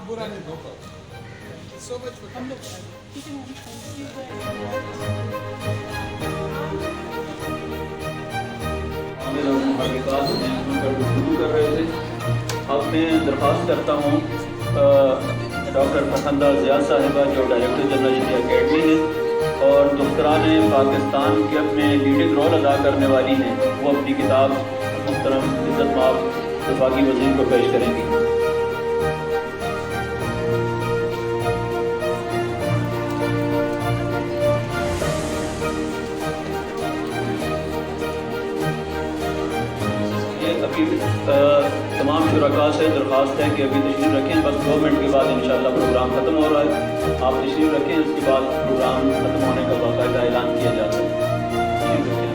बुरा नहीं होगा। So much for हम लोग ठीक है गुफ्तगू कर रहे थे। अब मैं दरख्वास्त करता हूँ डॉक्टर फखंदा ज़िया साहिबा जो डायरेक्टर जनरल इंडिया अकेडमी है और दुख्तरान पाकिस्तान के अपने लीडिंग रोल अदा करने वाली हैं, वो अपनी किताब मुहतरम इज़्ज़त माब वफाकी वज़ीर को पेश करेंगी। अभी तमाम शुरका से दरख्वास्त है कि अभी तशरीफ़ रखें, बस 2 मिनट के बाद इंशाअल्लाह प्रोग्राम ख़त्म हो रहा है। आप तशरीफ़ रखें, उसके बाद प्रोग्राम ख़त्म होने का बाकायदा ऐलान किया जाता है। तशरीफ़ रखें।